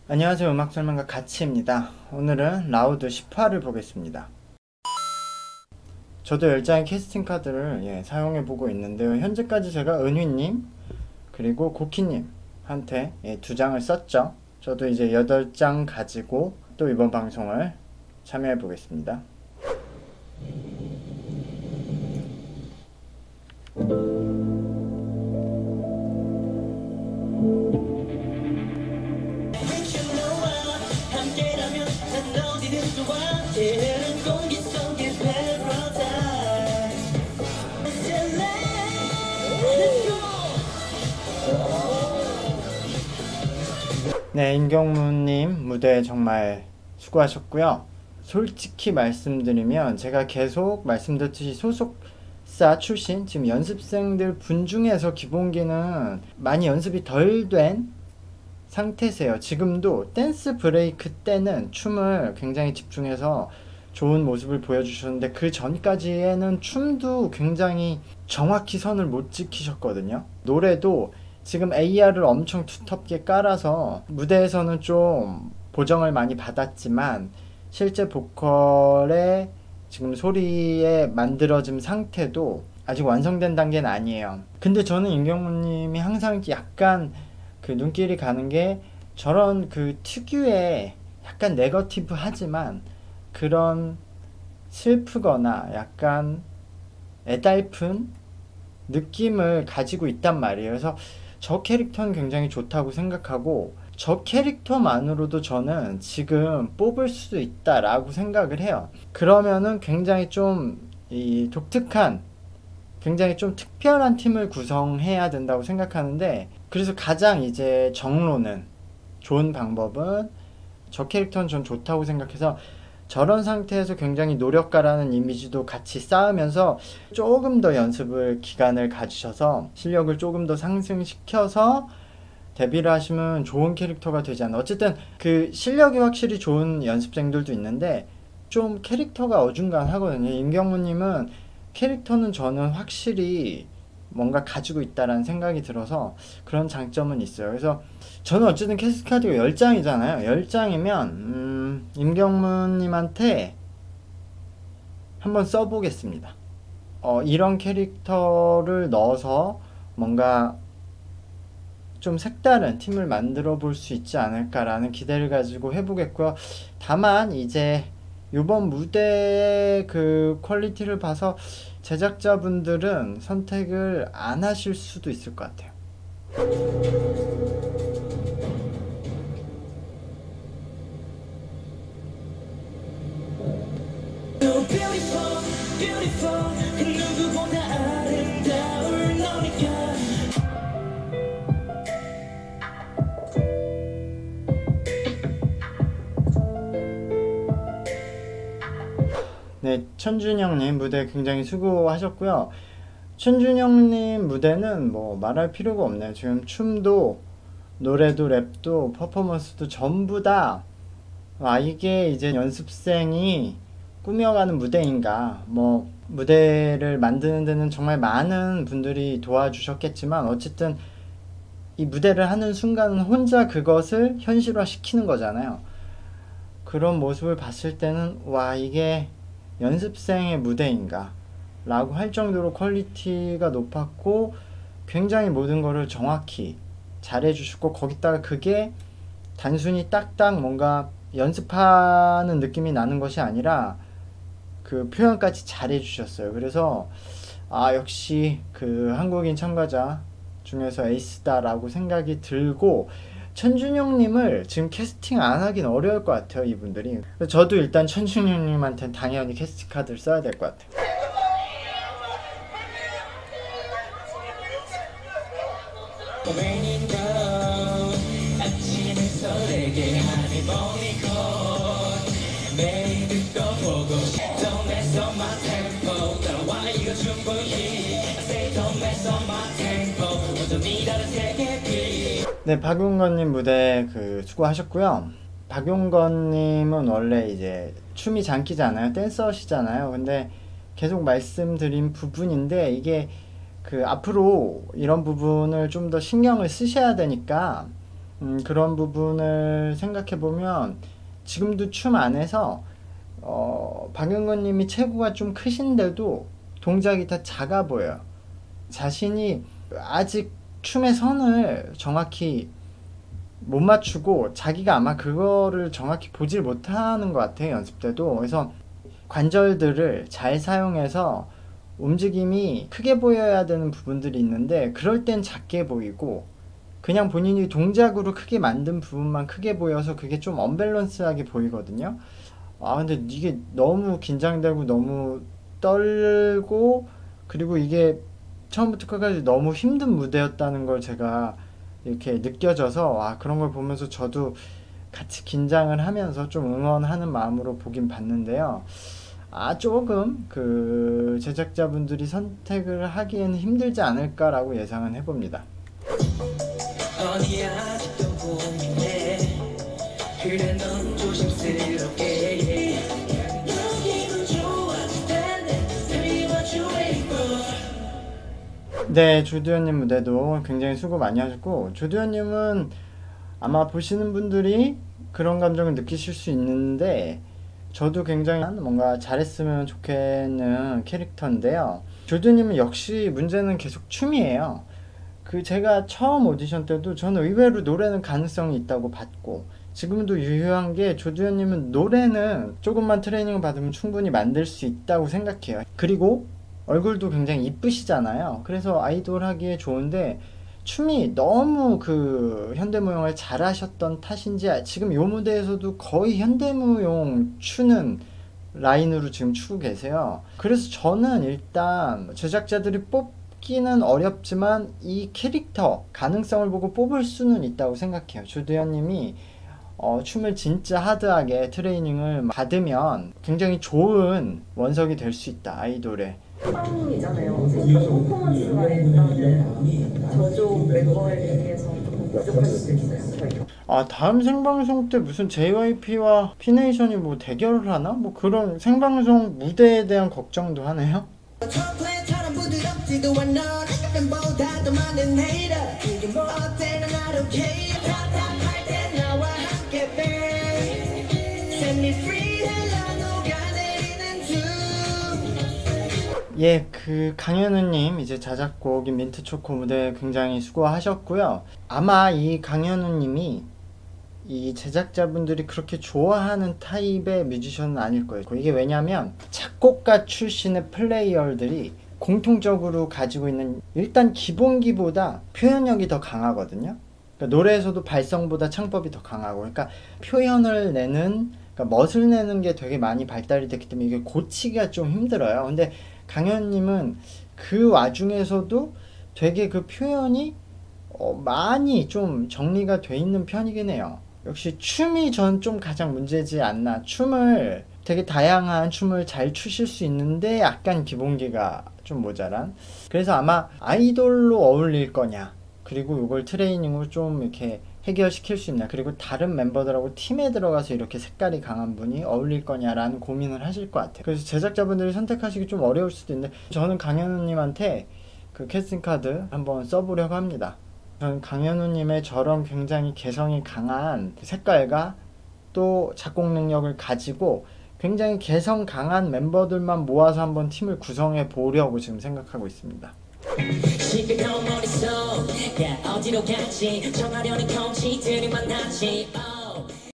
안녕하세요. 음악설명가 가치입니다. 오늘은 라우드 10화를 보겠습니다. 저도 10장의 캐스팅 카드를 사용해보고 있는데요. 현재까지 제가 은휘님 그리고 고키님한테 2장을 썼죠. 저도 이제 8장 가지고 또 이번 방송을 참여해보겠습니다. 네, 임경무님 무대 정말 수고하셨고요. 솔직히 말씀드리면 제가 계속 말씀드렸듯이 소속사 출신 지금 연습생들 분 중에서 기본기는 많이 연습이 덜 된 상태세요. 지금도 댄스 브레이크 때는 춤을 굉장히 집중해서 좋은 모습을 보여주셨는데 그 전까지에는 춤도 굉장히 정확히 선을 못 지키셨거든요. 노래도 지금 AR을 엄청 두텁게 깔아서 무대에서는 좀 보정을 많이 받았지만 실제 보컬의 지금 소리에 만들어진 상태도 아직 완성된 단계는 아니에요. 근데 저는 임경무님이 항상 약간 그 눈길이 가는 게 저런 그 특유의 약간 네거티브 하지만 그런 슬프거나 약간 애달픈 느낌을 가지고 있단 말이에요. 그래서 저 캐릭터는 굉장히 좋다고 생각하고 저 캐릭터만으로도 저는 지금 뽑을 수 있다라고 생각을 해요. 그러면은 굉장히 좀 이 독특한 굉장히 좀 특별한 팀을 구성해야 된다고 생각하는데 그래서 가장 이제 정로는 좋은 방법은 저 캐릭터는 전 좋다고 생각해서 저런 상태에서 굉장히 노력가라는 이미지도 같이 쌓으면서 조금 더 연습을 기간을 가지셔서 실력을 조금 더 상승시켜서 데뷔를 하시면 좋은 캐릭터가 되지 않나. 어쨌든 그 실력이 확실히 좋은 연습생들도 있는데 좀 캐릭터가 어중간하거든요. 임경무님은 캐릭터는 저는 확실히 뭔가 가지고 있다라는 생각이 들어서 그런 장점은 있어요. 그래서 저는 어쨌든 캐스트 카드가 10장이잖아요. 10장이면 임경무님한테 한번 써보겠습니다. 이런 캐릭터를 넣어서 뭔가 좀 색다른 팀을 만들어 볼 수 있지 않을까라는 기대를 가지고 해보겠고요. 다만 이제 이번 무대의 그 퀄리티를 봐서 제작자분들은 선택을 안 하실 수도 있을 것 같아요. 네, 천준영님 무대 굉장히 수고하셨고요. 천준영님 무대는 뭐 말할 필요가 없네요. 지금 춤도 노래도 랩도 퍼포먼스도 전부 다 이게 이제 연습생이 꾸며가는 무대인가. 뭐 무대를 만드는 데는 정말 많은 분들이 도와주셨겠지만 어쨌든 이 무대를 하는 순간은 혼자 그것을 현실화 시키는 거잖아요. 그런 모습을 봤을 때는 이게 연습생의 무대인가 라고 할 정도로 퀄리티가 높았고 굉장히 모든 거를 정확히 잘해주셨고 거기다가 그게 단순히 딱딱 뭔가 연습하는 느낌이 나는 것이 아니라 그 표현까지 잘해주셨어요. 그래서 역시 그 한국인 참가자 중에서 에이스다라고 생각이 들고 천준영님을 지금 캐스팅 안 하긴 어려울 것 같아요. 이분들이. 저도 일단 천준영님한테는 당연히 캐스팅 카드를 써야 될 것 같아요. 네, 박용건님 무대 수고하셨고요. 박용건님은 원래 이제 춤이 장기잖아요. 댄서시잖아요. 근데 계속 말씀드린 부분인데 이게 앞으로 이런 부분을 좀 더 신경을 쓰셔야 되니까 그런 부분을 생각해보면 지금도 춤 안에서 박윤건 님이 체구가 좀 크신데도 동작이 다 작아 보여요. 자신이 아직 춤의 선을 정확히 못 맞추고 자기가 아마 그거를 정확히 보질 못하는 것 같아요, 연습 때도. 그래서 관절들을 잘 사용해서 움직임이 크게 보여야 되는 부분들이 있는데 그럴 땐 작게 보이고 그냥 본인이 동작으로 크게 만든 부분만 크게 보여서 그게 좀 언밸런스하게 보이거든요. 근데 이게 너무 긴장되고 너무 떨고 그리고 이게 처음부터 끝까지 너무 힘든 무대였다는 걸 제가 이렇게 느껴져서 그런 걸 보면서 저도 같이 긴장을 하면서 좀 응원하는 마음으로 보긴 봤는데요. 조금 그 제작자분들이 선택을 하기에는 힘들지 않을까라고 예상은 해봅니다. 네, 조두현님 무대도 굉장히 수고 많이 하셨고, 조두현님은 아마 보시는 분들이 그런 감정을 느끼실 수 있는데 저도 굉장히 뭔가 잘했으면 좋겠는 캐릭터인데요. 조두현님은 역시 문제는 계속 춤이에요. 제가 처음 오디션 때도 저는 의외로 노래는 가능성이 있다고 봤고, 지금도 유효한 게 조두현님은 노래는 조금만 트레이닝을 받으면 충분히 만들 수 있다고 생각해요. 그리고 얼굴도 굉장히 이쁘시잖아요. 그래서 아이돌 하기에 좋은데 춤이 너무 그 현대무용을 잘하셨던 탓인지 지금 요 무대에서도 거의 현대무용 추는 라인으로 지금 추고 계세요. 그래서 저는 일단 제작자들이 뽑기는 어렵지만 이 캐릭터 가능성을 보고 뽑을 수는 있다고 생각해요. 조두현님이 춤을 진짜 하드하게 트레이닝을 받으면 굉장히 좋은 원석이 될 수 있다, 아이돌에. 처음이잖아요. 퍼포먼스가 일단은 저쪽 멤버에 비해서 부족할 수도 있어요, 저희가. 다음 생방송 때 무슨 JYP와 피네이션이 뭐 대결을 하나? 뭐 그런 생방송 무대에 대한 걱정도 하네요. 예, 강현우님 이제 자작곡인 민트초코 무대 굉장히 수고하셨고요. 아마 이 강현우님이 이 제작자분들이 그렇게 좋아하는 타입의 뮤지션은 아닐 거예요. 이게 왜냐면 작곡가 출신의 플레이어들이 공통적으로 가지고 있는 일단 기본기보다 표현력이 더 강하거든요. 그러니까 노래에서도 발성보다 창법이 더 강하고, 그러니까 표현을 내는, 그러니까 멋을 내는 게 되게 많이 발달이 됐기 때문에 이게 고치기가 좀 힘들어요. 근데 강현님은 그 와중에서도 되게 그 표현이 많이 좀 정리가 돼 있는 편이긴 해요. 역시 춤이 전 좀 가장 문제지 않나. 춤을 되게 다양한 춤을 잘 추실 수 있는데 약간 기본기가 좀 모자란. 그래서 아마 아이돌로 어울릴 거냐, 그리고 이걸 트레이닝으로 좀 이렇게 해결시킬 수 있냐, 그리고 다른 멤버들하고 팀에 들어가서 이렇게 색깔이 강한 분이 어울릴 거냐라는 고민을 하실 것 같아요. 그래서 제작자분들이 선택하시기 좀 어려울 수도 있는데 저는 강현우님한테 그 캐스팅 카드 한번 써보려고 합니다. 저는 강현우님의 저런 굉장히 개성이 강한 색깔과 또 작곡 능력을 가지고 굉장히 개성 강한 멤버들만 모아서 한번 팀을 구성해 보려고 지금 생각하고 있습니다. 어디로 갔지? 정하려는空气들이 만났지.